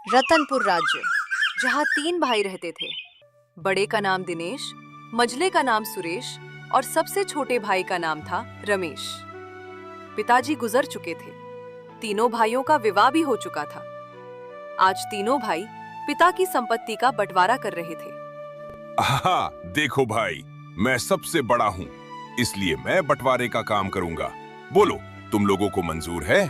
रतनपुर राज्य, जहाँ 3 भाई रहते थे। बड़े का नाम दिनेश, मझले का नाम सुरेश और सबसे छोटे भाई का नाम था रमेश। पिताजी गुजर चुके थे। तीनों भाइयों का विवाह भी हो चुका था। आज तीनों भाई पिता की संपत्ति का बंटवारा कर रहे थे। आहा, देखो भाई, मैं सबसे बड़ा हूँ, इसलिए मैं बंटवारे का काम करूंगा। बोलो, तुम लोगों को मंजूर है?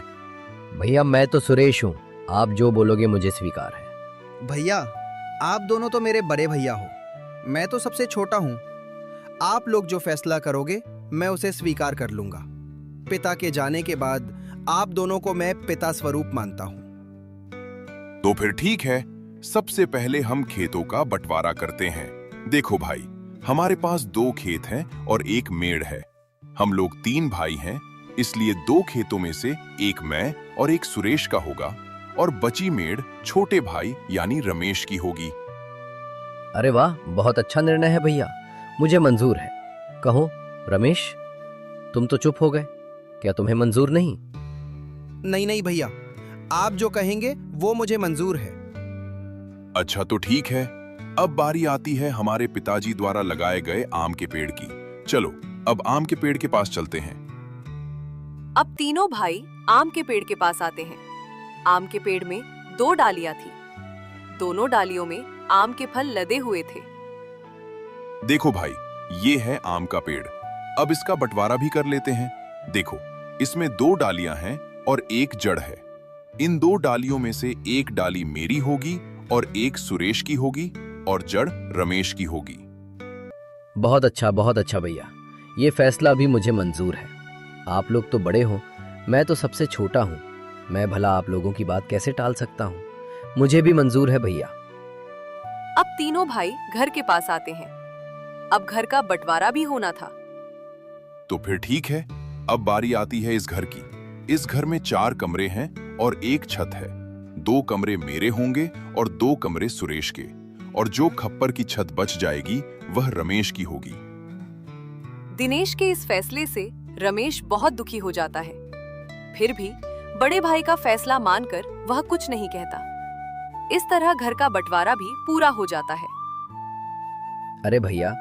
भैया मैं तो सुरेश हूँ, आप जो बोलोगे मुझे स्वीकार है। भैया, आप दोनों तो मेरे बड़े भैया हो, मैं तो सबसे छोटा हूँ। आप लोग जो फैसला करोगे मैं उसे स्वीकार कर लूंगा। पिता के जाने के बाद आप दोनों को मैं पिता स्वरूप मानता हूँ। तो फिर ठीक है, सबसे पहले हम खेतों का बंटवारा करते हैं। देखो भाई, हमारे पास 2 खेत हैं और 1 मेड़ है। हम लोग 3 भाई हैं, इसलिए 2 खेतों में से एक मैं और एक सुरेश का होगा और बची मेड़ छोटे भाई यानी रमेश की होगी। अरे वाह, बहुत अच्छा निर्णय है भैया, मुझे मंजूर है। कहो रमेश, तुम तो चुप हो गए, क्या तुम्हें मंजूर नहीं? नहीं नहीं भैया, आप जो कहेंगे वो मुझे मंजूर है। अच्छा तो ठीक है, अब बारी आती है हमारे पिताजी द्वारा लगाए गए आम के पेड़ की। चलो, अब आम के पेड़ के पास चलते हैं। अब तीनों भाई आम के पेड़ के पास आते हैं। आम के पेड़ में 2 डालियां थी। दोनों डालियों में आम के फल लदे हुए थे। देखो भाई, ये है आम का पेड़। अब इसका बंटवारा भी कर लेते हैं। देखो, इसमें 2 डालियां हैं और 1 जड़ है। इन 2 डालियों में से 1 डाली मेरी होगी और 1 सुरेश की होगी और जड़ रमेश की होगी। बहुत अच्छा भैया, ये फैसला भी मुझे मंजूर है। आप लोग तो बड़े हो, मैं तो सबसे छोटा हूँ। मैं भला आप लोगों की बात कैसे टाल सकता हूँ? मुझे भी मंजूर है भैया। अब तीनों भाई घर के पास आते हैं। अब घर का बंटवारा भी होना था। तो फिर ठीक है, अब बारी आती है इस घर की। इस घर में 4 कमरे हैं और 1 छत है। 2 कमरे मेरे होंगे और 2 कमरे सुरेश के, और जो खप्पर की छत बच जाएगी वह रमेश की होगी। दिनेश के इस फैसले से रमेश बहुत दुखी हो जाता है। फिर भी बड़े भाई का फैसला मानकर वह कुछ नहीं कहता। इस तरह घर का बंटवारा भी पूरा हो जाता है। अरे भैया,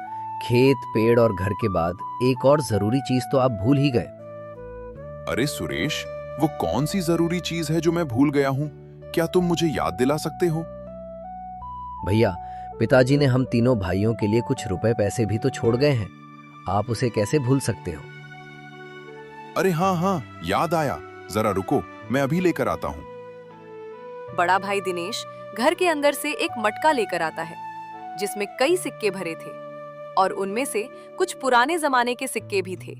खेत, पेड़ और घर के बाद एक और जरूरी चीज तो आप भूल ही गए। अरे सुरेश, वो कौन सी जरूरी चीज है जो मैं भूल गया हूँ? क्या तुम मुझे याद दिला सकते हो? भैया, पिताजी ने हम तीनों भाइयों के लिए कुछ रुपए पैसे भी तो छोड़ गए हैं, आप उसे कैसे भूल सकते हो? अरे हाँ, याद आया, जरा रुको, मैं अभी लेकर आता हूँ। बड़ा भाई दिनेश घर के अंदर से एक मटका लेकर आता है, जिसमें कई सिक्के भरे थे और उनमें से कुछ पुराने जमाने के सिक्के भी थे।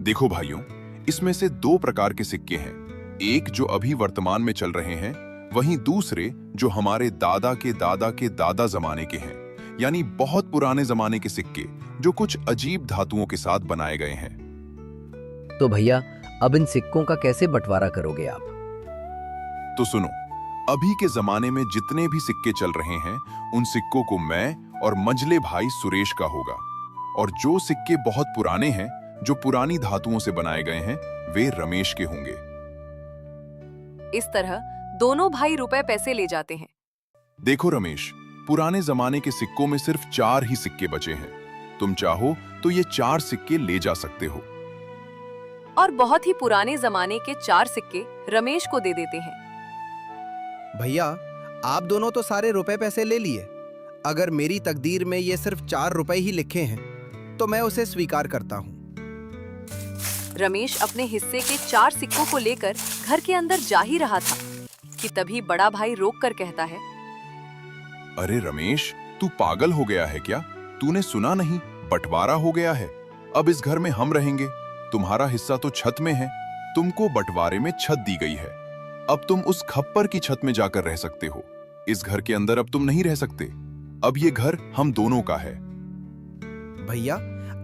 देखो भाइयों, इसमें से 2 प्रकार के सिक्के हैं। एक जो अभी वर्तमान में चल रहे हैं, वहीं दूसरे जो हमारे दादा के दादा के दादा जमाने के हैं, यानी बहुत पुराने जमाने के सिक्के जो कुछ अजीब धातुओं के साथ बनाए गए हैं। तो भैया, अब इन सिक्कों का कैसे बंटवारा करोगे आप? तो सुनो, अभी के जमाने में जितने भी सिक्के चल रहे हैं, उन सिक्कों को मैं और मझले भाई सुरेश का होगा, और जो सिक्के बहुत पुराने हैं, जो पुरानी धातुओं से बनाए गए हैं, वे रमेश के होंगे। इस तरह दोनों भाई रुपए पैसे ले जाते हैं। देखो रमेश, पुराने जमाने के सिक्कों में सिर्फ 4 ही सिक्के बचे हैं। तुम चाहो तो ये 4 सिक्के ले जा सकते हो। और बहुत ही पुराने जमाने के 4 सिक्के रमेश को दे देते हैं। भैया, आप दोनों तो सारे रुपए पैसे ले लिए। अगर मेरी तकदीर में ये सिर्फ 4 रुपए ही लिखे हैं तो मैं उसे स्वीकार करता हूँ। रमेश अपने हिस्से के 4 सिक्कों को लेकर घर के अंदर जा ही रहा था कि तभी बड़ा भाई रोक कर कहता है, अरे रमेश, तू पागल हो गया है क्या? तूने सुना नहीं, बंटवारा हो गया है। अब इस घर में हम रहेंगे। तुम्हारा हिस्सा तो छत में है। तुमको बंटवारे में छत दी गई है। अब तुम उस खप्पर की छत में जाकर रह सकते हो। इस घर के अंदर अब तुम नहीं रह सकते। अब ये घर हम दोनों का है। भैया,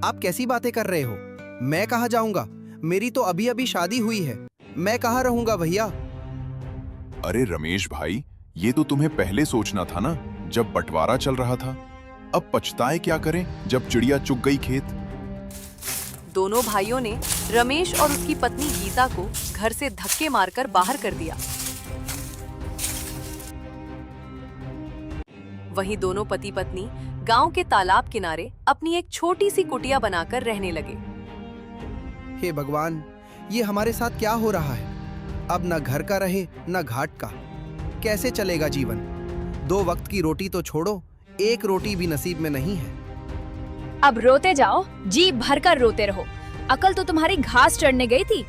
आप कैसी बातें कर रहे हो? मैं कहाँ जाऊंगा? मेरी तो अभी अभी शादी हुई है। मैं कहाँ रहूंगा भैया? अरे रमेश भाई, ये तो तुम्हें पहले सोचना था ना, जब बंटवारा चल रहा था। अब पछताए क्या करें जब चिड़िया चुग गई खेत। दोनों भाइयों ने रमेश और उसकी पत्नी गीता को घर से धक्के मारकर बाहर कर दिया। वहीं दोनों पति पत्नी गांव के तालाब किनारे अपनी एक छोटी सी कुटिया बनाकर रहने लगे। हे भगवान, ये हमारे साथ क्या हो रहा है? अब न घर का रहे न घाट का, कैसे चलेगा जीवन? 2 वक्त की रोटी तो छोड़ो, 1 रोटी भी नसीब में नहीं है। अब रोते जाओ, जी भर कर रोते रहो। अकल तो तुम्हारी घास चढ़ने गई थी।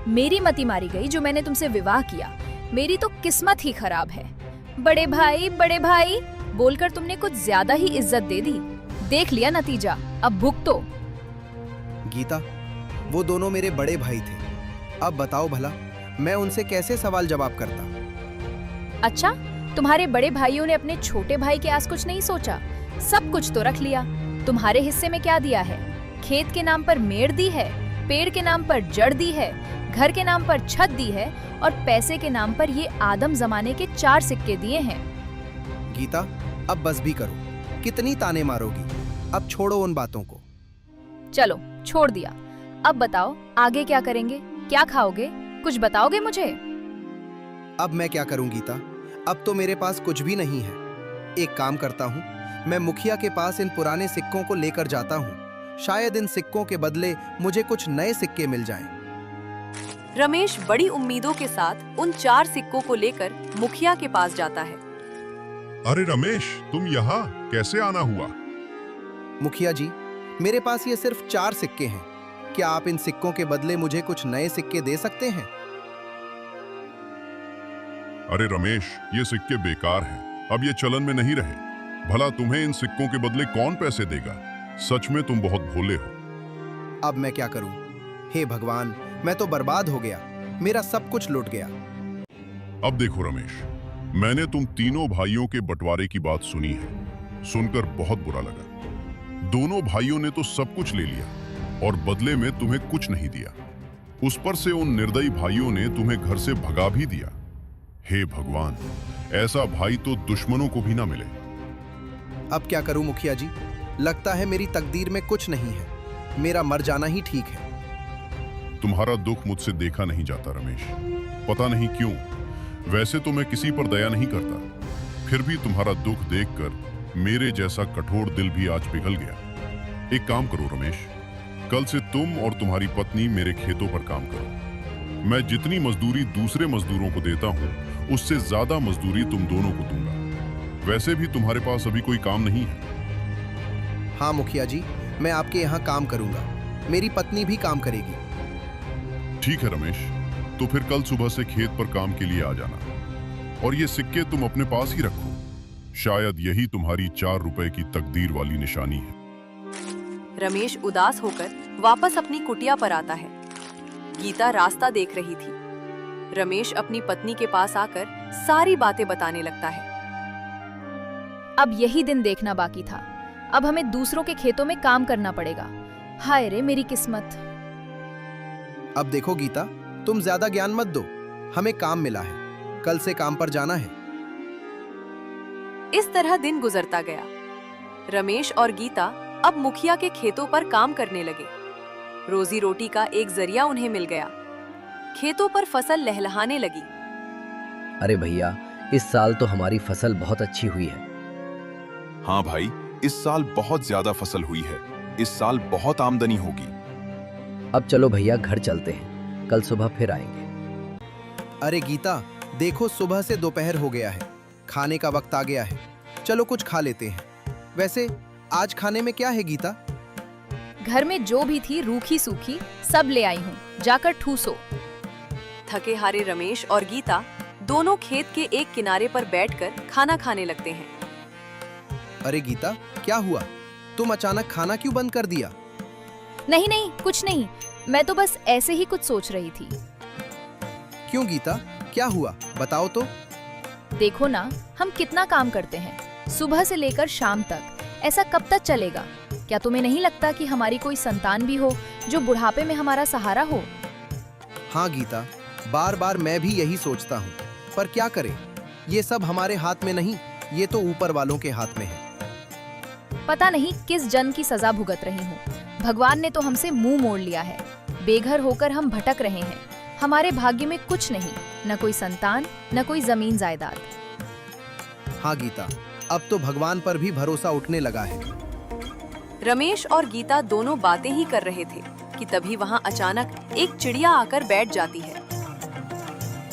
मेरी मति मारी गई जो मैंने तुमसे विवाह किया। मेरी तो किस्मत ही खराब है। बड़े भाई बोलकर तुमने कुछ ज्यादा ही इज्जत दे दी। देख लिया नतीजा, अब भुगतो। गीता, वो दोनों मेरे बड़े भाई थे। अब बताओ भला, मैं उनसे कैसे सवाल जवाब करता? अच्छा, तुम्हारे बड़े भाइयों ने अपने छोटे भाई के आस कुछ नहीं सोचा? सब कुछ तो रख लिया। तुम्हारे हिस्से में क्या दिया है? खेत के नाम पर मेड़ दी है, पेड़ के नाम पर जड़ दी है, घर के नाम पर छत दी है और पैसे के नाम पर ये आदम जमाने के 4 सिक्के दिए हैं। गीता, अब बस भी करो। कितनी ताने मारोगी? अब छोड़ो उन बातों को। चलो, छोड़ दिया। अब बताओ आगे क्या करेंगे? क्या खाओगे? कुछ बताओगे मुझे? अब मैं क्या करूं गीता? अब तो मेरे पास कुछ भी नहीं है। एक काम करता हूं, मैं मुखिया के पास इन पुराने सिक्कों को लेकर जाता हूं। शायद इन सिक्कों के बदले मुझे कुछ नए सिक्के मिल जाएं। रमेश बड़ी उम्मीदों के साथ उन 4 सिक्कों को लेकर मुखिया के पास जाता है। अरे रमेश, तुम यहाँ कैसे आना हुआ? मुखिया जी, मेरे पास ये सिर्फ 4 सिक्के हैं। क्या आप इन सिक्कों के बदले मुझे कुछ नए सिक्के दे सकते हैं? अरे रमेश, ये सिक्के बेकार हैं। अब ये चलन में नहीं रहे। भला तुम्हें इन सिक्कों के बदले कौन पैसे देगा? सच में तुम बहुत भोले हो। अब मैं क्या करूं? हे भगवान, मैं तो बर्बाद हो गया। मेरा सब कुछ लुट गया। अब देखो रमेश, मैंने तुम तीनों भाइयों के बंटवारे की बात सुनी है। सुनकर बहुत बुरा लगा। दोनों भाइयों ने तो सब कुछ ले लिया और बदले में तुम्हें कुछ नहीं दिया। उस पर से उन निर्दयी भाइयों ने तुम्हें घर से भगा भी दिया। हे भगवान, ऐसा भाई तो दुश्मनों को भी ना मिले। अब क्या करूं मुखिया जी? लगता है मेरी तकदीर में कुछ नहीं है। मेरा मर जाना ही ठीक है। तुम्हारा दुख मुझसे देखा नहीं जाता रमेश, पता नहीं क्यों। वैसे तो मैं किसी पर दया नहीं करता, फिर भी तुम्हारा दुख देखकर मेरे जैसा कठोर दिल भी आज पिघल गया। एक काम करो रमेश, कल से तुम और तुम्हारी पत्नी मेरे खेतों पर काम करो। मैं जितनी मजदूरी दूसरे मजदूरों को देता हूँ, उससे ज्यादा मजदूरी तुम दोनों को दूंगा। वैसे भी तुम्हारे पास अभी कोई काम नहीं है। हाँ मुखिया जी, मैं आपके यहाँ काम करूंगा। मेरी पत्नी भी काम करेगी। ठीक है रमेश, तो फिर कल सुबह से खेत पर काम के लिए आ जाना। और ये सिक्के तुम अपने पास ही रखो। शायद यही तुम्हारी 4 रुपए की तकदीर वाली निशानी है। रमेश उदास होकर वापस अपनी कुटिया पर आता है। गीता रास्ता देख रही थी। रमेश अपनी पत्नी के पास आकर सारी बातें बताने लगता है। अब यही दिन देखना बाकी था। अब हमें दूसरों के खेतों में काम करना पड़ेगा। हाय रे मेरी किस्मत। अब देखो गीता, तुम ज्यादा ज्ञान मत दो। हमें काम मिला है, कल से काम पर जाना है। इस तरह दिन गुजरता गया। रमेश और गीता अब मुखिया के खेतों पर काम करने लगे। रोजी रोटी का एक जरिया उन्हें मिल गया। खेतों पर फसल लहलहाने लगी। अरे भैया, इस साल तो हमारी फसल बहुत अच्छी हुई है। हाँ भाई, इस साल बहुत ज्यादा फसल हुई है। इस साल बहुत आमदनी होगी। अब चलो भैया, घर चलते हैं, कल सुबह फिर आएंगे। अरे गीता, देखो सुबह से दोपहर हो गया है। खाने का वक्त आ गया है। चलो कुछ खा लेते हैं। वैसे आज खाने में क्या है गीता? घर में जो भी थी रूखी सूखी सब ले आई हूँ, जाकर ठूसो। थके हारे रमेश और गीता दोनों खेत के एक किनारे पर बैठकर खाना खाने लगते हैं। अरे गीता, क्या हुआ? तुम अचानक खाना क्यों बंद कर दिया? नहीं नहीं, कुछ नहीं। मैं तो बस ऐसे ही कुछ सोच रही थी। क्यों गीता, क्या हुआ? बताओ तो। देखो ना, हम कितना काम करते हैं सुबह से लेकर शाम तक। ऐसा कब तक चलेगा? क्या तुम्हें नहीं लगता कि हमारी कोई संतान भी हो जो बुढ़ापे में हमारा सहारा हो? हाँ गीता, बार बार मैं भी यही सोचता हूँ, पर क्या करें? ये सब हमारे हाथ में नहीं, ये तो ऊपर वालों के हाथ में है। पता नहीं किस जन्म की सजा भुगत रही हूँ। भगवान ने तो हमसे मुंह मोड़ लिया है। बेघर होकर हम भटक रहे हैं। हमारे भाग्य में कुछ नहीं, न कोई संतान, न कोई जमीन जायदाद। हाँ गीता, अब तो भगवान पर भी भरोसा उठने लगा है। रमेश और गीता दोनों बातें ही कर रहे थे कि तभी वहां अचानक एक चिड़िया आकर बैठ जाती है।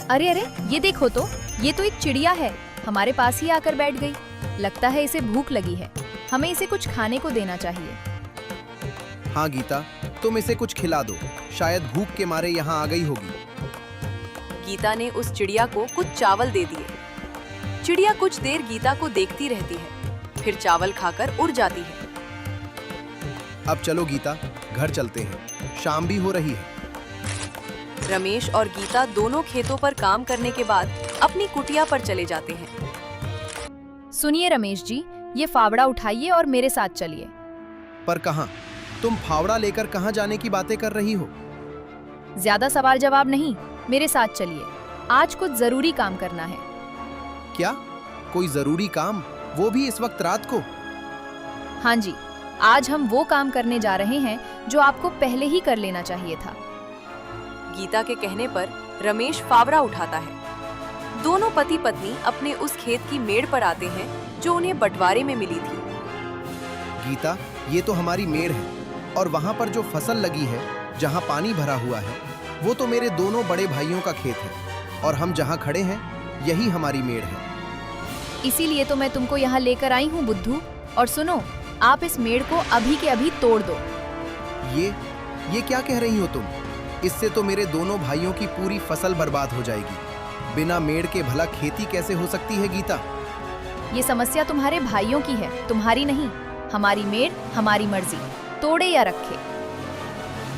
अरे अरे, ये देखो तो, ये तो एक चिड़िया है, हमारे पास ही आकर बैठ गई। लगता है इसे भूख लगी है, हमें इसे कुछ खाने को देना चाहिए। हाँ गीता, तुम इसे कुछ खिला दो, शायद भूख के मारे यहाँ आ गई होगी। गीता ने उस चिड़िया को कुछ चावल दे दिए। चिड़िया कुछ देर गीता को देखती रहती है, फिर चावल खाकर उड़ जाती है। अब चलो गीता, घर चलते हैं, शाम भी हो रही है। रमेश और गीता दोनों खेतों पर काम करने के बाद अपनी कुटिया पर चले जाते हैं। सुनिए रमेश जी, ये फावड़ा उठाइए और मेरे साथ चलिए। पर कहाँ? तुम फावड़ा लेकर कहाँ जाने की बातें कर रही हो? ज्यादा सवाल जवाब नहीं, मेरे साथ चलिए, आज कुछ जरूरी काम करना है। क्या? कोई जरूरी काम, वो भी इस वक्त रात को? हाँ जी, आज हम वो काम करने जा रहे हैं जो आपको पहले ही कर लेना चाहिए था। गीता के कहने पर रमेश फावड़ा उठाता है। दोनों पति पत्नी अपने उस खेत की मेड़ पर आते हैं जो उन्हें बंटवारे में मिली थी। गीता, ये तो हमारी मेड़ है, और वहाँ पर जो फसल लगी है, जहाँ पानी भरा हुआ है, वो तो मेरे दोनों बड़े भाइयों का खेत है, और हम जहाँ खड़े हैं यही हमारी मेड़ है। इसीलिए तो मैं तुमको यहाँ लेकर आई हूँ बुद्धू। और सुनो, आप इस मेड़ को अभी के अभी तोड़ दो। ये क्या कह रही हो तुम? इससे तो मेरे दोनों भाइयों की पूरी फसल बर्बाद हो जाएगी। बिना मेड़ के भला खेती कैसे हो सकती है गीता? ये समस्या तुम्हारे भाइयों की है, तुम्हारी नहीं। हमारी मेड़, हमारी मर्जी, तोड़े या रखे।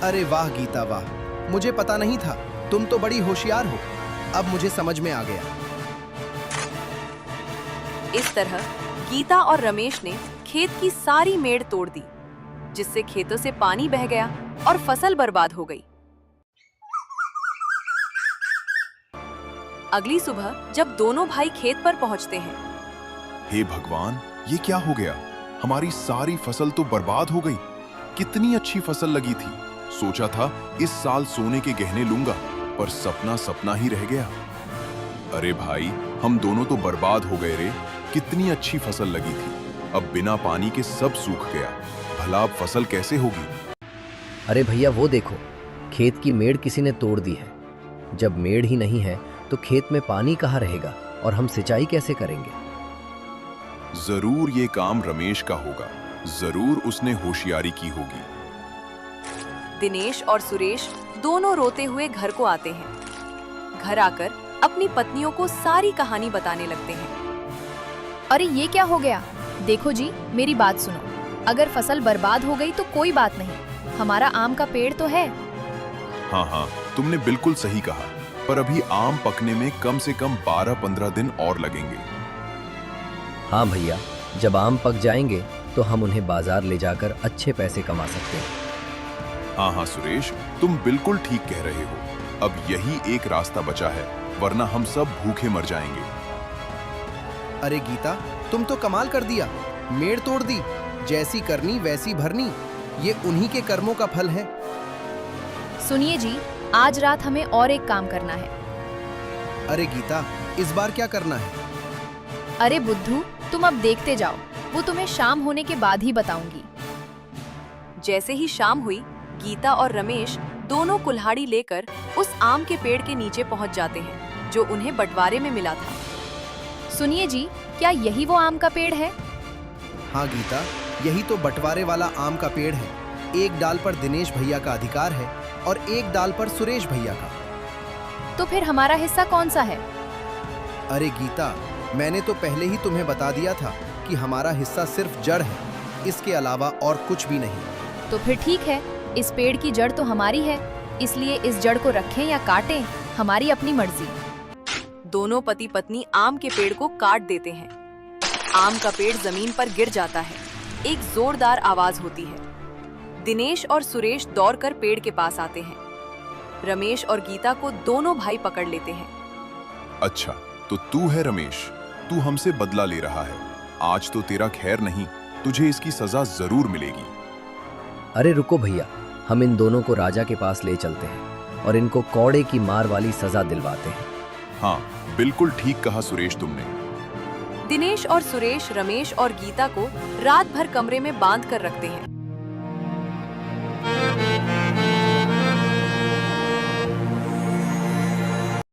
अरे वाह गीता वाह, मुझे पता नहीं था, तुम तो बड़ी होशियार हो। अब मुझे समझ में आ गया। इस तरह गीता और रमेश ने खेत की सारी मेड़ तोड़ दी, जिससे खेतों से पानी बह गया और फसल बर्बाद हो गई। अगली सुबह जब दोनों भाई खेत पर पहुंचते हैं, हे भगवान, ये क्या हो गया? हमारी सारी फसल तो बर्बाद हो गई। कितनी अच्छी फसल लगी थी। सोचा था इस साल सोने के गहने लूंगा, पर सपना सपना ही रह गया। अरे भाई, हम दोनों तो बर्बाद हो गए रे। कितनी अच्छी फसल लगी थी, अब बिना पानी के सब सूख गया। भला अब फसल कैसे होगी? अरे भैया, वो देखो, खेत की मेड़ किसी ने तोड़ दी है। जब मेड़ ही नहीं है तो खेत में पानी कहाँ रहेगा और हम सिंचाई कैसे करेंगे? जरूर ये काम रमेश का होगा। जरूर उसने होशियारी की होगी। दिनेश और सुरेश दोनों रोते हुए घर को आते हैं। घर आकर अपनी पत्नियों को सारी कहानी बताने लगते हैं। अरे ये क्या हो गया? देखो जी, मेरी बात सुनो। अगर फसल बर्बाद हो गई तो कोई बात नहीं, हमारा आम का पेड़ तो है। हाँ, तुमने बिल्कुल सही कहा, पर अभी आम पकने में कम से कम 12-15 दिन और लगेंगे। हाँ भैया, जब आम पक जाएंगे तो हम उन्हें बाजार ले जाकर अच्छे पैसे कमा सकते हैं। हाँ सुरेश, तुम बिल्कुल ठीक कह रहे हो। अब यही एक रास्ता बचा है, वरना हम सब भूखे मर जाएंगे। अरे गीता, तुम तो कमाल कर दिया। मेड़ तोड़ दी, जैसी करनी वैसी भरनी। ये उन्हीं के कर्मों का फल है। सुनिए जी, आज रात हमें और एक काम करना है। अरे गीता, इस बार क्या करना है? अरे बुद्धू, तुम अब देखते जाओ, वो तुम्हें शाम होने के बाद ही बताऊंगी। जैसे ही शाम हुई, गीता और रमेश दोनों कुल्हाड़ी लेकर उस आम के पेड़ के नीचे पहुंच जाते हैं जो उन्हें बंटवारे में मिला था। सुनिए जी, क्या यही वो आम का पेड़ है? हाँ गीता, यही तो बंटवारे वाला आम का पेड़ है। एक डाल पर दिनेश भैया का अधिकार है और एक डाल पर सुरेश भैया का। तो फिर हमारा हिस्सा कौन सा है? अरे गीता, मैंने तो पहले ही तुम्हें बता दिया था कि हमारा हिस्सा सिर्फ जड़ है, इसके अलावा और कुछ भी नहीं। तो फिर ठीक है, इस पेड़ की जड़ तो हमारी है, इसलिए इस जड़ को रखें या काटें, हमारी अपनी मर्जी। दोनों पति पत्नी आम के पेड़ को काट देते हैं। आम का पेड़ जमीन पर गिर जाता है। एक जोरदार आवाज होती है। दिनेश और सुरेश दौड़कर पेड़ के पास आते हैं। रमेश और गीता को दोनों भाई पकड़ लेते हैं। अच्छा, तो तू है रमेश, तू हमसे बदला ले रहा है। आज तो तेरा खैर नहीं, तुझे इसकी सजा जरूर मिलेगी। अरे रुको भैया, हम इन दोनों को राजा के पास ले चलते हैं और इनको कौड़े की मार वाली सजा दिलवाते हैं। हाँ, बिल्कुल ठीक कहा सुरेश तुमने। दिनेश और सुरेश रमेश और गीता को रात भर कमरे में बांध कर रखते हैं